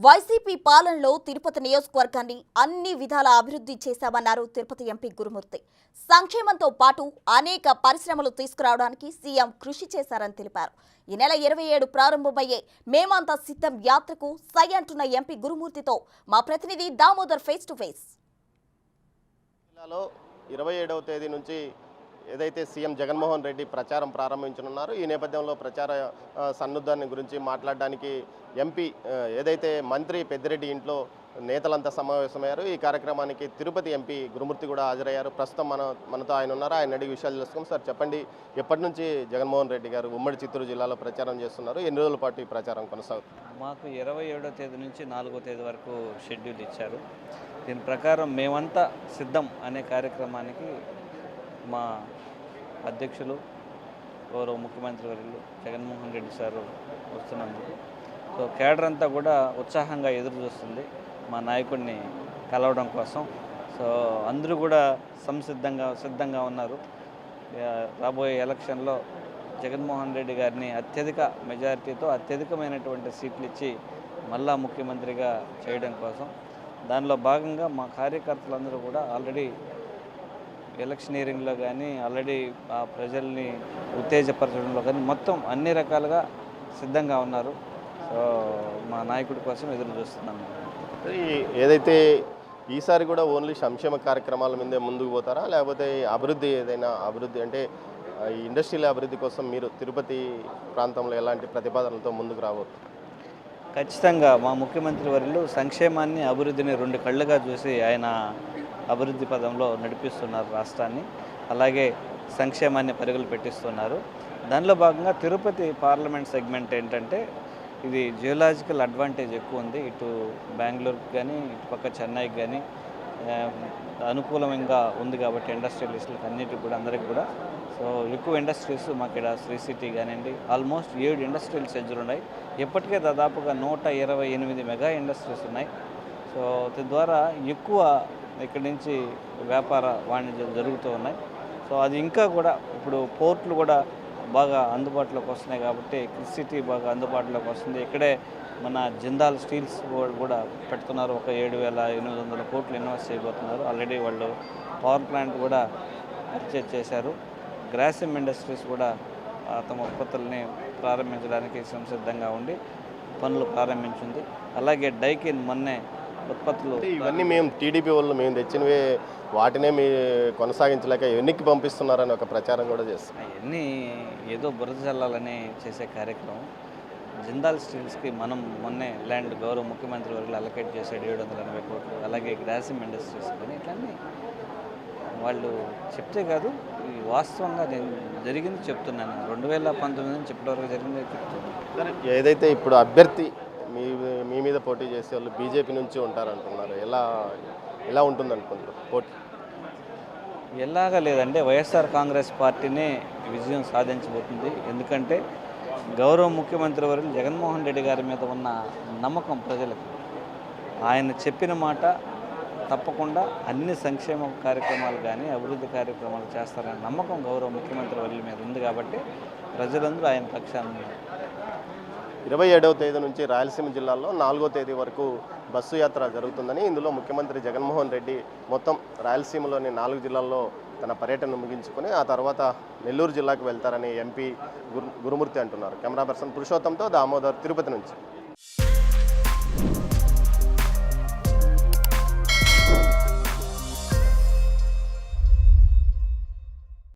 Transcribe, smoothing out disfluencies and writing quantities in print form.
YCP పాలనలో తిరుపతి నియోజకవర్గాన్ని అన్ని విధాల అభివృద్ధి చేశామన్నారు తిరుపతి ఎంపీ గురుమూర్తి. సంక్షేమంతో పాటు అనేక పరిశ్రమలు తీసుకురావడానికి సీఎం కృషి చేశారని తెలిపారు. ఈ నెల 27 ప్రారంభమయ్యే మేమంతా సిద్ధం యాత్రకు సై అంటున్న ఎంపీ గురుమూర్తితో మా ప్రతినిధి దామోదర్ ఫేస్ టు ఫేస్. జిల్లాలో 27వ తేదీ నుంచి ఏదైతే సీఎం జగన్మోహన్ రెడ్డి ప్రచారం ప్రారంభించనున్నారో ఈ నేపథ్యంలో ప్రచార సన్నుద్ధాన్ని గురించి మాట్లాడడానికి ఎంపీ ఏదైతే మంత్రి పెద్దిరెడ్డి ఇంట్లో నేతలంతా సమావేశమయ్యారు. ఈ కార్యక్రమానికి తిరుపతి ఎంపీ గురుమూర్తి కూడా హాజరయ్యారు. ప్రస్తుతం మనతో ఆయన ఉన్నారు. ఆయన అడిగి విషయాలు తెలుసుకుందాం. సార్ చెప్పండి, ఎప్పటి నుంచి జగన్మోహన్ రెడ్డి గారు ఉమ్మడి చిత్తూరు జిల్లాలో ప్రచారం చేస్తున్నారు? ఎన్ని రోజుల పాటు ఈ ప్రచారం కొనసాగుతుంది? మాకు 27వ తేదీ నుంచి 4వ తేదీ వరకు షెడ్యూల్ ఇచ్చారు. దీని ప్రకారం మేమంతా సిద్ధం అనే కార్యక్రమానికి మా అధ్యక్షులు గౌరవ ముఖ్యమంత్రి వర్యులు జగన్మోహన్ రెడ్డి సారు వస్తున్నందుకు సో కేడర్ అంతా కూడా ఉత్సాహంగా ఎదురు చూస్తుంది మా నాయకుడిని కలవడం కోసం. సో అందరూ కూడా సిద్ధంగా ఉన్నారు. రాబోయే ఎలక్షన్లో జగన్మోహన్ రెడ్డి గారిని అత్యధిక మెజారిటీతో అత్యధికమైనటువంటి సీట్లు ఇచ్చి మళ్ళా ముఖ్యమంత్రిగా చేయడం కోసం దానిలో భాగంగా మా కార్యకర్తలందరూ కూడా ఆల్రెడీ ఎలక్షనీరింగ్లో కానీ ఆల్రెడీ ఆ ప్రజల్ని ఉత్తేజపరచడంలో కానీ మొత్తం అన్ని రకాలుగా సిద్ధంగా ఉన్నారు. సో మా నాయకుడి కోసం ఎదురు చూస్తున్నాము. ఏదైతే ఈసారి కూడా ఓన్లీ సంక్షేమ కార్యక్రమాల మీదే ముందుకు పోతారా, లేకపోతే అభివృద్ధి ఏదైనా అభివృద్ధి అంటే ఈ ఇండస్ట్రియల్ అభివృద్ధి కోసం మీరు తిరుపతి ప్రాంతంలో ఎలాంటి ప్రతిపాదనలతో ముందుకు రావచ్చు? ఖచ్చితంగా మా ముఖ్యమంత్రి వర్యులు సంక్షేమాన్ని అభివృద్ధిని రెండు కళ్ళుగా చూసి ఆయన అభివృద్ధి పదంలో నడిపిస్తున్నారు రాష్ట్రాన్ని. అలాగే సంక్షేమాన్ని పరుగులు పెట్టిస్తున్నారు. దానిలో భాగంగా తిరుపతి పార్లమెంట్ సెగ్మెంట్ ఏంటంటే ఇది జియోలాజికల్ అడ్వాంటేజ్ ఎక్కువ ఉంది. ఇటు బెంగళూరుకి కానీ ఇటు పక్క చెన్నైకి కానీ అనుకూలంగా ఉంది కాబట్టి ఇండస్ట్రియలిస్టులకు అన్నిటికి కూడా అందరికి కూడా సో ఎక్కువ ఇండస్ట్రీస్ మాకు ఇక్కడ శ్రీ సిటీ కానివ్వండి ఆల్మోస్ట్ 7 ఇండస్ట్రియల్ సెంచర్లు ఉన్నాయి. ఇప్పటికే దాదాపుగా 128 మెగా ఇండస్ట్రీస్ ఉన్నాయి. సో తద్వారా ఎక్కువ ఇక్కడి నుంచి వ్యాపార వాణిజ్యం జరుగుతూ ఉన్నాయి. సో అది ఇంకా కూడా ఇప్పుడు పోర్ట్లు కూడా బాగా అందుబాటులోకి వస్తున్నాయి కాబట్టి సిటీ బాగా అందుబాటులోకి వస్తుంది. ఇక్కడే మన జిందాల్ స్టీల్స్ కూడా పెడుతున్నారు. ఒక 7,800 కోట్లు ఇన్వెస్ట్ చేయబోతున్నారు. ఆల్రెడీ వాళ్ళు పవర్ ప్లాంట్ కూడా పర్చేజ్ చేశారు. గ్రాసిమ్ ఇండస్ట్రీస్ కూడా తమ ఉత్పత్తుల్ని ప్రారంభించడానికి సంసిద్ధంగా ఉండి పనులు ప్రారంభించింది. అలాగే డైకిన్ మొన్నే ఉత్పత్తులు ఇవన్నీ మేము టీడీపీ వాళ్ళు మేము తెచ్చినవే వాటినే మీ కొనసాగించలేక ఎన్నికి పంపిస్తున్నారని ఒక ప్రచారం కూడా చేస్తున్నాం. అవన్నీ ఏదో బురద జల్లాలని చేసే కార్యక్రమం. జిందాల్ స్టీల్స్కి మనం మొన్నే ల్యాండ్ గౌరవ ముఖ్యమంత్రి వర్యులు అలొకేట్ చేశాడు 780 కోట్లు. అలాగే గ్రాసిమ్ ఇండస్ట్రీస్ కానీ ఇట్లన్నీ వాళ్ళు చెప్తే కాదు, ఈ వాస్తవంగా నేను జరిగింది చెప్తున్నాను. 2019 నుంచి ఇప్పటివరకు జరిగింది చెప్తున్నాను. ఏదైతే ఇప్పుడు అభ్యర్థి మీ మీద పోటీ చేసే వాళ్ళు బీజేపీ నుంచి ఉంటారంటున్నారు, ఎలా ఉంటుంది అనుకుంటున్నారు పోటీ? ఎలాగా లేదంటే వైఎస్ఆర్ కాంగ్రెస్ పార్టీనే విజయం సాధించబోతుంది. ఎందుకంటే గౌరవ ముఖ్యమంత్రి వర్యులు జగన్మోహన్ రెడ్డి గారి మీద ఉన్న నమ్మకం ప్రజలకు, ఆయన చెప్పిన మాట తప్పకుండా అన్ని సంక్షేమ కార్యక్రమాలు కానీ అభివృద్ధి కార్యక్రమాలు చేస్తారనే నమ్మకం గౌరవ ముఖ్యమంత్రి వర్యుల మీద ఉంది కాబట్టి ప్రజలందరూ ఆయన పక్షాన ఉన్నారు. 27వ తేదీ నుంచి రాయలసీమ జిల్లాలో 4వ తేదీ వరకు బస్సు యాత్ర జరుగుతుందని, ఇందులో ముఖ్యమంత్రి జగన్మోహన్ రెడ్డి మొత్తం రాయలసీమలోని 4 జిల్లాల్లో తన పర్యటన ముగించుకొని ఆ తర్వాత నెల్లూరు జిల్లాకు వెళ్తారని ఎంపీ గురుమూర్తి అంటున్నారు. కెమెరా పర్సన్ పురుషోత్తంతో దామోదర్, తిరుపతి నుంచి.